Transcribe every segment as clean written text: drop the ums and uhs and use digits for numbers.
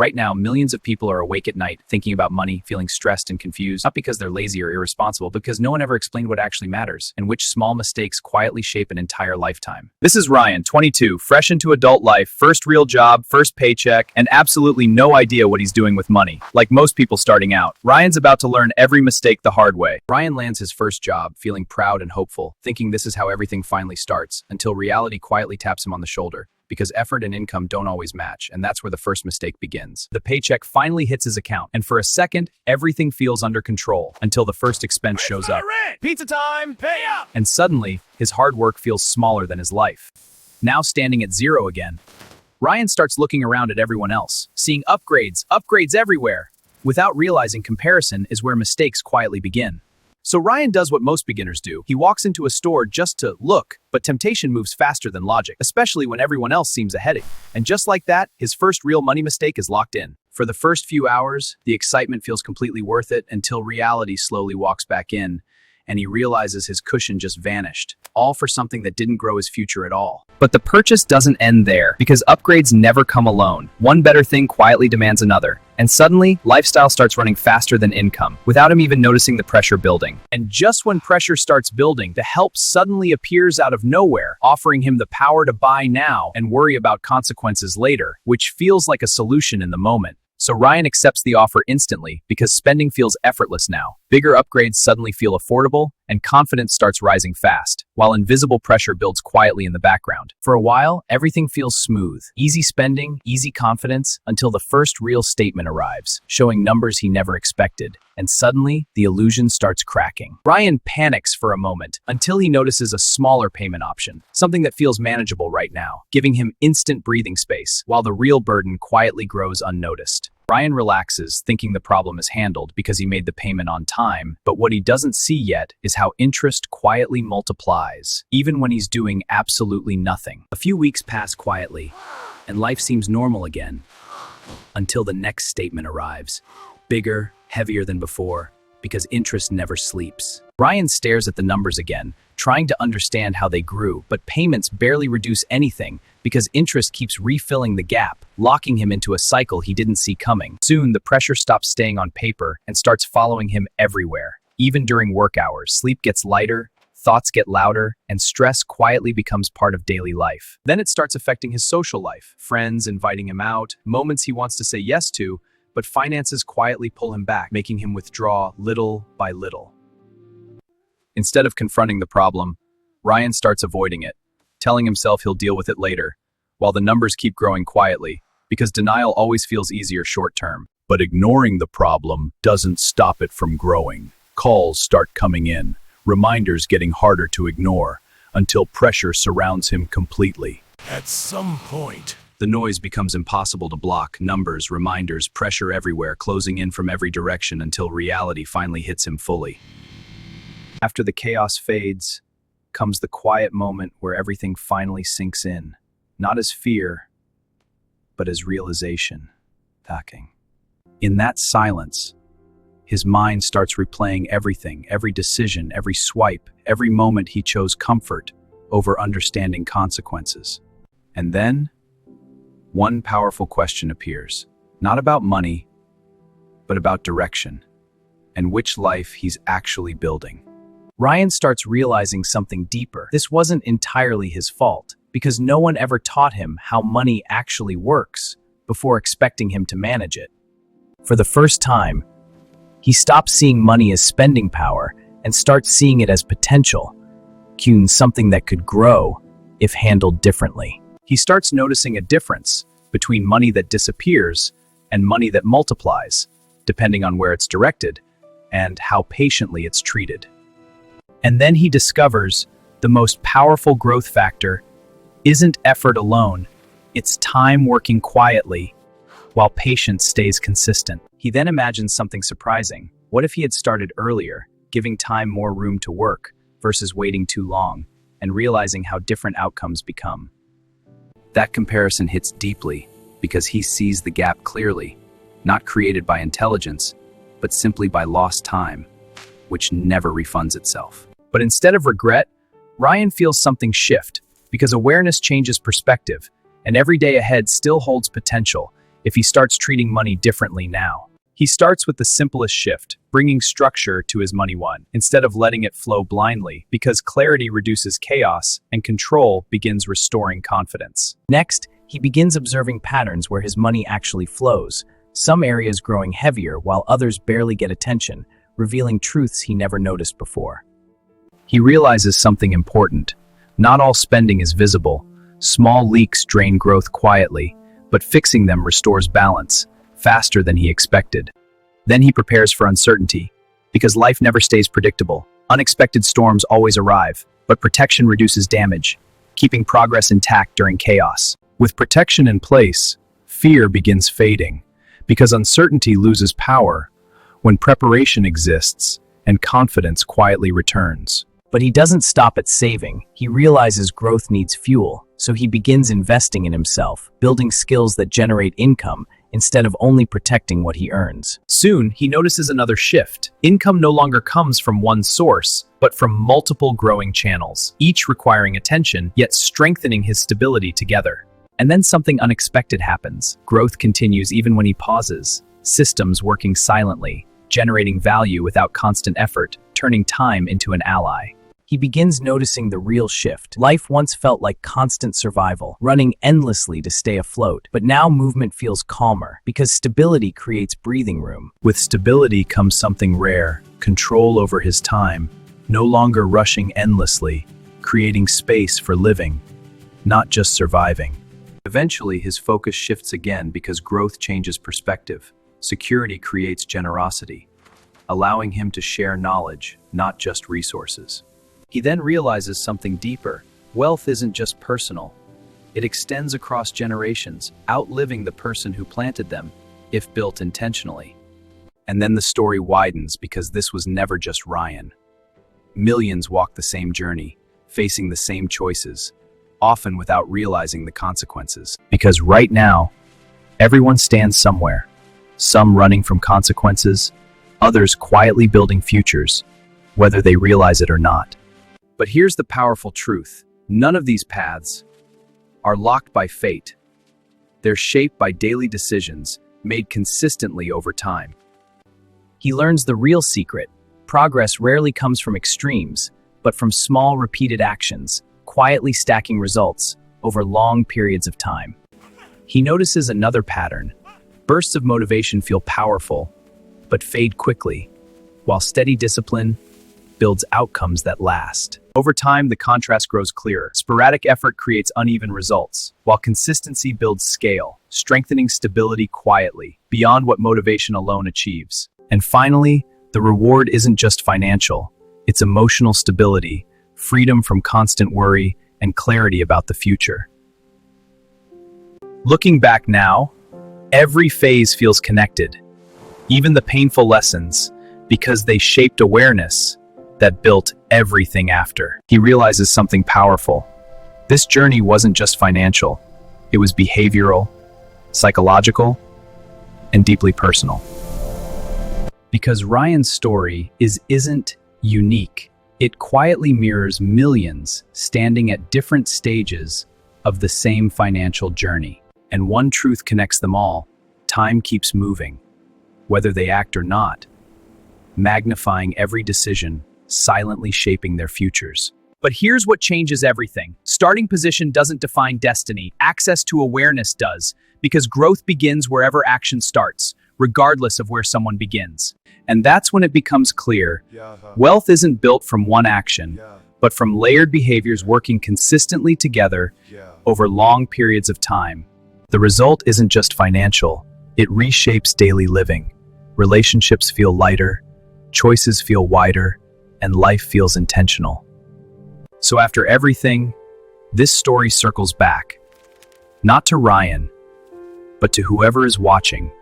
Right now, millions of people are awake at night thinking about money, feeling stressed and confused, not because they're lazy or irresponsible, but because no one ever explained what actually matters and which small mistakes quietly shape an entire lifetime. This is Ryan, 22, fresh into adult life, first real job, first paycheck, and absolutely no idea what he's doing with money. Like most people starting out, Ryan's about to learn every mistake the hard way. Ryan lands his first job, feeling proud and hopeful, thinking this is how everything finally starts, until reality quietly taps him on the shoulder. Because effort and income don't always match, and that's where the first mistake begins. The paycheck finally hits his account, and for a second, everything feels under control until the first expense shows up. Pizza time! Pay up! And suddenly, his hard work feels smaller than his life. Now standing at zero again, Ryan starts looking around at everyone else, seeing upgrades everywhere. Without realizing comparison is where mistakes quietly begin. So Ryan does what most beginners do. He walks into a store just to look, but temptation moves faster than logic, especially when everyone else seems ahead. And just like that, his first real money mistake is locked in. For the first few hours, the excitement feels completely worth it until reality slowly walks back in, and he realizes his cushion just vanished, all for something that didn't grow his future at all. But the purchase doesn't end there, because upgrades never come alone. One better thing quietly demands another. And suddenly, lifestyle starts running faster than income, without him even noticing the pressure building. And just when pressure starts building, the help suddenly appears out of nowhere, offering him the power to buy now and worry about consequences later, which feels like a solution in the moment. So Ryan accepts the offer instantly because spending feels effortless now. Bigger upgrades suddenly feel affordable, and confidence starts rising fast, while invisible pressure builds quietly in the background. For a while, everything feels smooth. Easy spending, easy confidence, until the first real statement arrives, showing numbers he never expected. And suddenly, the illusion starts cracking. Ryan panics for a moment, until he notices a smaller payment option, something that feels manageable right now, giving him instant breathing space, while the real burden quietly grows unnoticed. Ryan relaxes, thinking the problem is handled because he made the payment on time, but what he doesn't see yet is how interest quietly multiplies, even when he's doing absolutely nothing. A few weeks pass quietly, and life seems normal again, until the next statement arrives. Bigger, heavier than before, because interest never sleeps. Ryan stares at the numbers again, trying to understand how they grew, but payments barely reduce anything because interest keeps refilling the gap, locking him into a cycle he didn't see coming. Soon, the pressure stops staying on paper and starts following him everywhere. Even during work hours, sleep gets lighter, thoughts get louder, and stress quietly becomes part of daily life. Then it starts affecting his social life, friends inviting him out, moments he wants to say yes to, but finances quietly pull him back, making him withdraw little by little. Instead of confronting the problem, Ryan starts avoiding it, telling himself he'll deal with it later, while the numbers keep growing quietly, because denial always feels easier short-term. But ignoring the problem doesn't stop it from growing. Calls start coming in, reminders getting harder to ignore, until pressure surrounds him completely. At some point, the noise becomes impossible to block. Numbers, reminders, pressure everywhere, closing in from every direction until reality finally hits him fully. After the chaos fades, comes the quiet moment where everything finally sinks in, not as fear, but as realization. In that silence, his mind starts replaying everything, every decision, every swipe, every moment he chose comfort over understanding consequences. And then, one powerful question appears, not about money, but about direction, and which life he's actually building. Ryan starts realizing something deeper. This wasn't entirely his fault, because no one ever taught him how money actually works before expecting him to manage it. For the first time, he stops seeing money as spending power and starts seeing it as potential, something that could grow if handled differently. He starts noticing a difference between money that disappears and money that multiplies, depending on where it's directed and how patiently it's treated. And then he discovers the most powerful growth factor isn't effort alone, it's time working quietly while patience stays consistent. He then imagines something surprising. What if he had started earlier, giving time more room to work versus waiting too long, and realizing how different outcomes become? That comparison hits deeply because he sees the gap clearly, not created by intelligence, but simply by lost time, which never refunds itself. But instead of regret, Ryan feels something shift because awareness changes perspective, and every day ahead still holds potential. if he starts treating money differently now. He starts with the simplest shift, bringing structure to his money one, instead of letting it flow blindly, because clarity reduces chaos and control begins restoring confidence. Next, he begins observing patterns where his money actually flows, some areas growing heavier while others barely get attention, revealing truths he never noticed before. He realizes something important. Not all spending is visible. Small leaks drain growth quietly, but fixing them restores balance, faster than he expected. Then he prepares for uncertainty, because life never stays predictable. Unexpected storms always arrive, but protection reduces damage, keeping progress intact during chaos. With protection in place, fear begins fading, because uncertainty loses power when preparation exists and confidence quietly returns. But he doesn't stop at saving. He realizes growth needs fuel, so he begins investing in himself, building skills that generate income instead of only protecting what he earns. Soon, he notices another shift. Income no longer comes from one source, but from multiple growing channels, each requiring attention, yet strengthening his stability together. And then something unexpected happens. Growth continues even when he pauses. Systems working silently, generating value without constant effort, turning time into an ally. He begins noticing the real shift. Life once felt like constant survival, running endlessly to stay afloat. But now movement feels calmer, because stability creates breathing room. With stability comes something rare, control over his time, no longer rushing endlessly, creating space for living, not just surviving. Eventually, his focus shifts again because growth changes perspective. Security creates generosity, allowing him to share knowledge, not just resources. He then realizes something deeper. Wealth isn't just personal. It extends across generations, outliving the person who planted them, if built intentionally. And then the story widens because this was never just Ryan. Millions walk the same journey, facing the same choices, often without realizing the consequences. Because right now, everyone stands somewhere, some running from consequences, others quietly building futures, whether they realize it or not. But here's the powerful truth. None of these paths are locked by fate. They're shaped by daily decisions made consistently over time. He learns the real secret. Progress rarely comes from extremes, but from small repeated actions, quietly stacking results over long periods of time. He notices another pattern. Bursts of motivation feel powerful, but fade quickly, while steady discipline builds outcomes that last. Over time, the contrast grows clearer. Sporadic effort creates uneven results, while consistency builds scale, strengthening stability quietly, beyond what motivation alone achieves. And finally, the reward isn't just financial, it's emotional stability, freedom from constant worry, and clarity about the future. Looking back now, every phase feels connected, even the painful lessons, because they shaped awareness that built everything after. He realizes something powerful. This journey wasn't just financial, it was behavioral, psychological, and deeply personal. Because Ryan's story isn't unique. It quietly mirrors millions standing at different stages of the same financial journey. And one truth connects them all: time keeps moving, whether they act or not, magnifying every decision, silently shaping their futures. But here's what changes everything. Starting position doesn't define destiny. Access to awareness does, because growth begins wherever action starts, regardless of where someone begins. And that's when it becomes clear. Wealth isn't built from one action, but from layered behaviors working consistently together over long periods of time. The result isn't just financial, it reshapes daily living. Relationships feel lighter, choices feel wider, and life feels intentional. So after everything, this story circles back, not to Ryan, but to whoever is watching,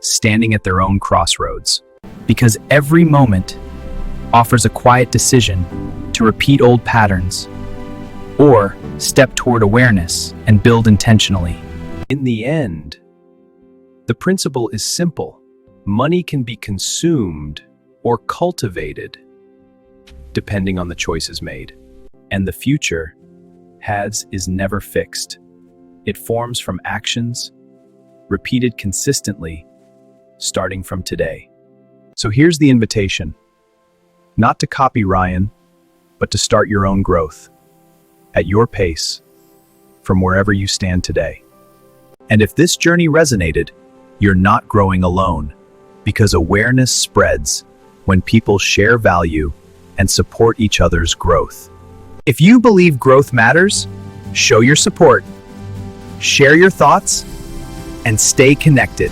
standing at their own crossroads. Because every moment offers a quiet decision to repeat old patterns, or step toward awareness and build intentionally. In the end, the principle is simple. Money can be consumed or cultivated, depending on the choices made. And the future is never fixed. It forms from actions, repeated consistently, starting from today. So here's the invitation. Not to copy Ryan, but to start your own growth. At your pace, from wherever you stand today. And if this journey resonated, you're not growing alone, because awareness spreads when people share value and support each other's growth. If you believe growth matters, show your support, share your thoughts, and stay connected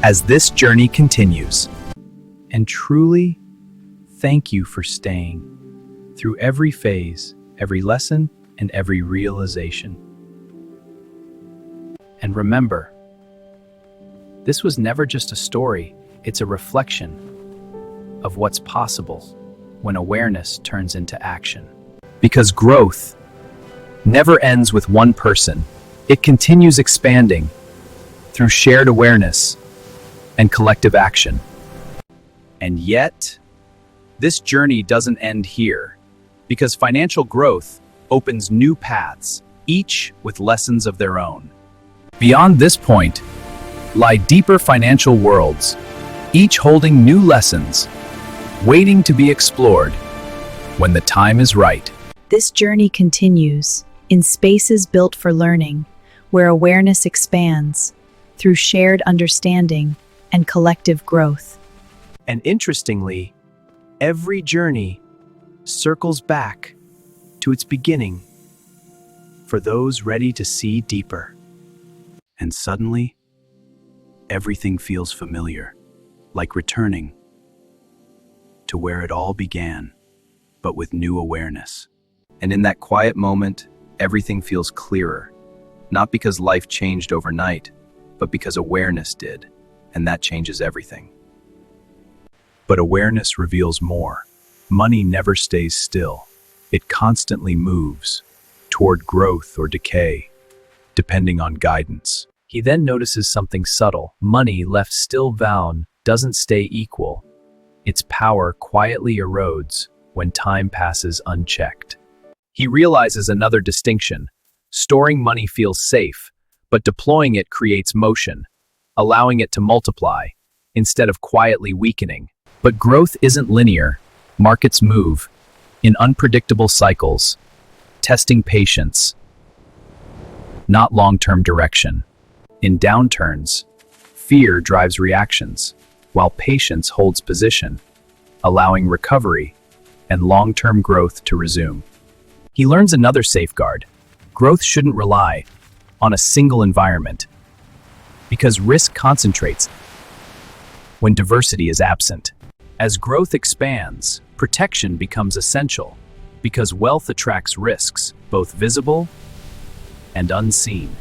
as this journey continues. And truly, thank you for staying through every phase, every lesson, and every realization. And remember, this was never just a story, it's a reflection of what's possible when awareness turns into action. Because growth never ends with one person. It continues expanding through shared awareness and collective action. And yet, this journey doesn't end here, because financial growth opens new paths, each with lessons of their own. Beyond this point lie deeper financial worlds, each holding new lessons, waiting to be explored when the time is right. This journey continues in spaces built for learning, where awareness expands through shared understanding and collective growth. And interestingly, every journey circles back to its beginning for those ready to see deeper. And suddenly, everything feels familiar, like returning to where it all began, but with new awareness. And in that quiet moment, everything feels clearer, not because life changed overnight, but because awareness did, and that changes everything. But awareness reveals more. Money never stays still. It constantly moves toward growth or decay, depending on guidance. He then notices something subtle. Money left still bound doesn't stay equal. Its power quietly erodes when time passes unchecked. He realizes another distinction. Storing money feels safe, but deploying it creates motion, allowing it to multiply instead of quietly weakening. But growth isn't linear. Markets move in unpredictable cycles, testing patience, not long-term direction. In downturns, fear drives reactions, while patience holds position, allowing recovery and long-term growth to resume. He learns another safeguard. Growth shouldn't rely on a single environment, because risk concentrates when diversity is absent. As growth expands, protection becomes essential, because wealth attracts risks, both visible and unseen.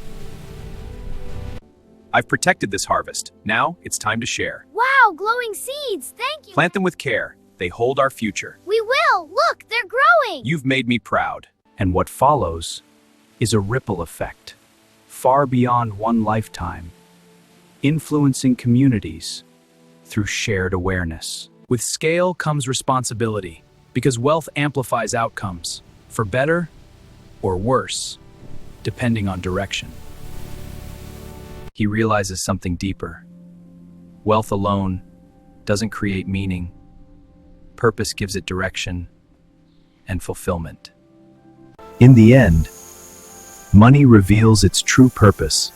I've protected this harvest. Now it's time to share. Wow, glowing seeds! Thank you! Plant them with care. They hold our future. We will! Look, they're growing! You've made me proud. And what follows is a ripple effect, far beyond one lifetime, influencing communities through shared awareness. With scale comes responsibility, because wealth amplifies outcomes, for better or worse, depending on direction. He realizes something deeper. Wealth alone doesn't create meaning. Purpose gives it direction and fulfillment. In the end, money reveals its true purpose,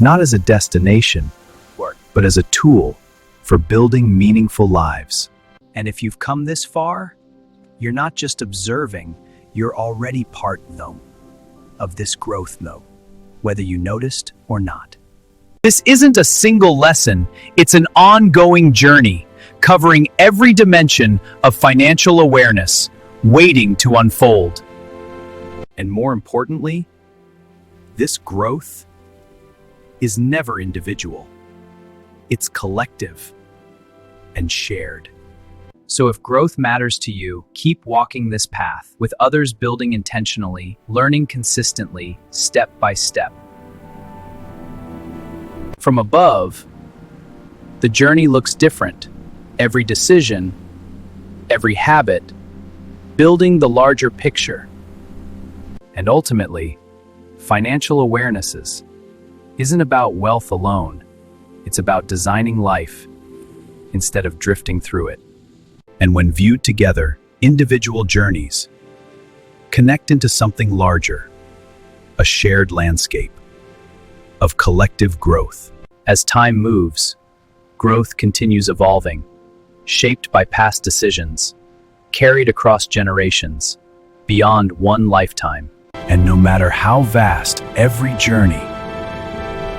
not as a destination, but as a tool for building meaningful lives. And if you've come this far, you're not just observing, you're already part, though, of this growth, whether you noticed or not. This isn't a single lesson, it's an ongoing journey, covering every dimension of financial awareness, waiting to unfold. And more importantly, this growth is never individual. It's collective and shared. So if growth matters to you, keep walking this path, with others building intentionally, learning consistently, step by step. From above, the journey looks different. Every decision, every habit, building the larger picture. And ultimately, financial awarenesses isn't about wealth alone. It's about designing life instead of drifting through it. And when viewed together, individual journeys connect into something larger, a shared landscape of collective growth. As time moves, growth continues evolving, shaped by past decisions, carried across generations, beyond one lifetime. And no matter how vast, every journey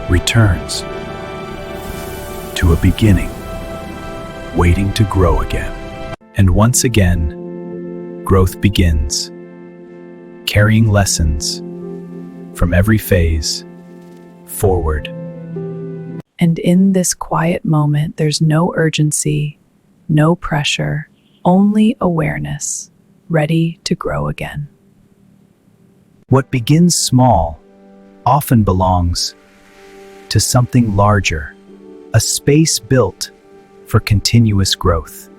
returns to a beginning, waiting to grow again. And once again, growth begins, carrying lessons from every phase forward. And in this quiet moment, there's no urgency, no pressure, only awareness, ready to grow again. What begins small often belongs to something larger, a space built for continuous growth.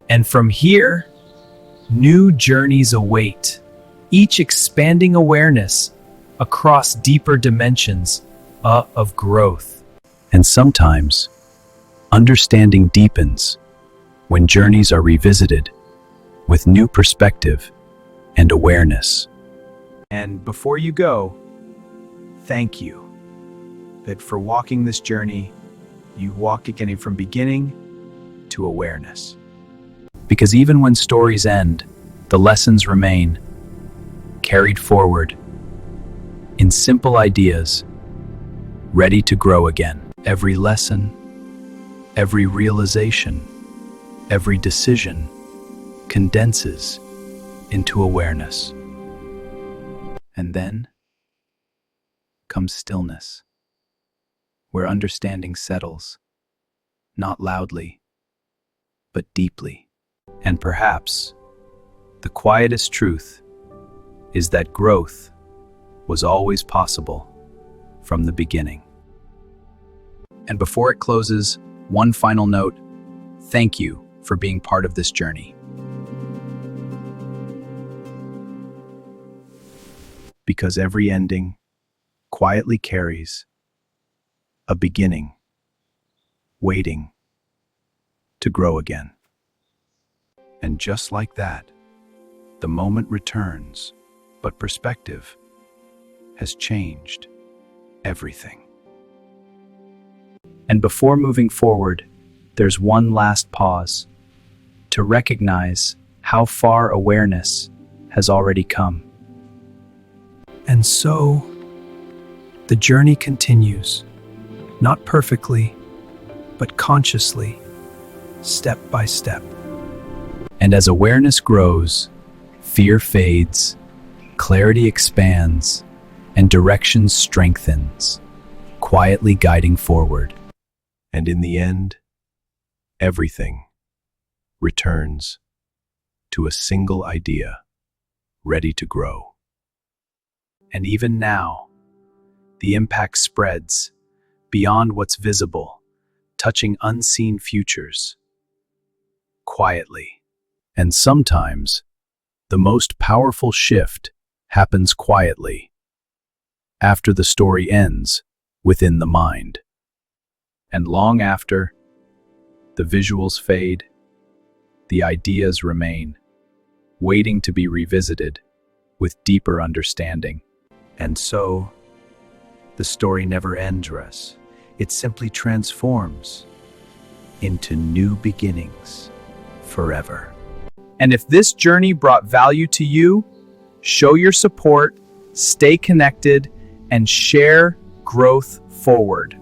And from here, new journeys await, each expanding awareness across deeper dimensions of growth. And sometimes, understanding deepens when journeys are revisited with new perspective and awareness. And before you go, thank you that for walking this journey, you walk again from beginning to awareness. Because even when stories end, the lessons remain, carried forward in simple ideas, ready to grow again. Every lesson, every realization, every decision condenses into awareness. And then comes stillness, where understanding settles, not loudly, but deeply. And perhaps the quietest truth is that growth was always possible from the beginning. And before it closes, one final note: thank you for being part of this journey. Because every ending quietly carries a beginning, waiting to grow again. And just like that, the moment returns, but perspective has changed everything. And before moving forward, there's one last pause to recognize how far awareness has already come. And so, the journey continues, not perfectly, but consciously, step by step. And as awareness grows, fear fades, clarity expands, and direction strengthens, quietly guiding forward. And in the end, everything returns to a single idea, ready to grow. And even now, the impact spreads beyond what's visible, touching unseen futures, quietly. And sometimes, the most powerful shift happens quietly, after the story ends within the mind. And long after, the visuals fade, the ideas remain, waiting to be revisited with deeper understanding. And so, the story never ends, Russ. It simply transforms into new beginnings forever. And if this journey brought value to you, show your support, stay connected, and share growth forward.